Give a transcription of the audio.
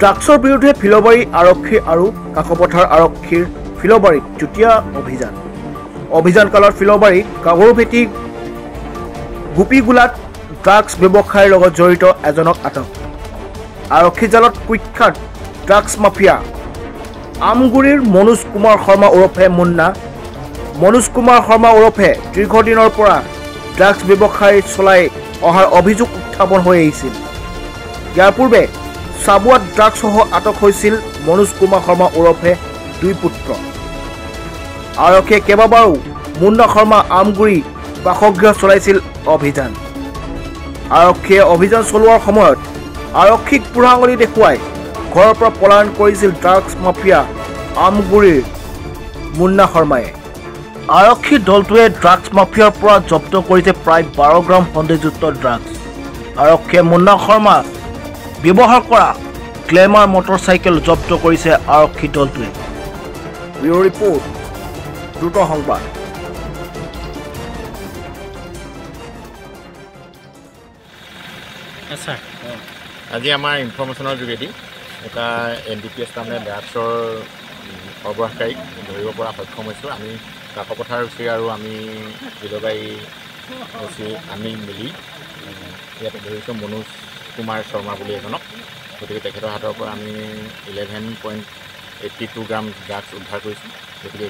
ড্ৰাগছৰ বিৰুদ্ধে ফিলবাৰী আৰক্ষী আৰু কাকপথাৰ আৰক্ষীৰ ফিলবাৰীত যুটীয়া অভিযান। অভিযানকালত ফিলবাৰী কাগৰুভেটি গোপীগোলাত ড্ৰাগছ ব্যৱসায়ৰ লগত জড়িত এজনক আটক। আৰক্ষী জালত কুখ্যাত ড্ৰাগছ মাফিয়া আমগুৰিৰ মনোজ কুমাৰ শৰ্মা ওৰফে মুন্না। মনোজ কুমাৰ শৰ্মা ওৰফে দীৰ্ঘদিনৰ পৰা ড্ৰাগছ ব্যৱসায় চলাই অহাৰ অভিযোগ উত্থাপন হৈ আহিছিল। ইয়াৰ পূৰ্বে চাবুৱাত ড্ৰাগছসহ আটক হৈছিল মনোজ কুমাৰ শৰ্মা ওৰফে দুই পুত্ৰ। আৰক্ষীয়ে কেইবাবাৰো মুন্না শৰ্মা আমগুৰি বাসগৃহ চলাইছিল অভিযান। আৰক্ষীয়ে অভিযান চলোৱাৰ সময়ত আৰক্ষীক বুঢ়া আঙুলি দেখুৱাই ঘৰৰ পৰা পলায়ন কৰিছিল ড্ৰাগছ মাফিয়া আমগুৰিৰ মুন্না শৰ্মাই। আৰক্ষীৰ দলটোৱে ড্ৰাগছ মাফিয়াৰ পৰা জব্দ কৰিছে প্ৰায় 12 গ্ৰাম সন্দেহযুক্ত ড্ৰাগছ। আৰক্ষীয়ে মুন্না শৰ্মা ব্যৱহাৰ কৰা গ্লেমাৰ মটৰচাইকেল জব্দ কৰিছে আৰক্ষী দলটোৱে। ব্যুৰ ৰিপৰ্ট, দ্ৰুত সংবাদ। আজি আমাৰ ইনফৰ্মেশ্যনৰ যোগেদি এটা NDPS তাৰমানে ড্ৰাগছৰ সৰবৰাহকাৰীক ধৰিব পৰা সক্ষম হৈছোঁ। আমি কাকপথাৰ ওচি আৰু আমি ফিলবাৰী ওচি আমি মিলি ইয়াতে ধৰিছোঁ মনোজ কুমাৰ শৰ্মা বুলি এজনক। গতিকে তেখেতৰ হাতৰ পৰা আমি 11.82 গ্ৰাম ড্ৰাগছ উদ্ধাৰ কৰিছোঁ। গতিকে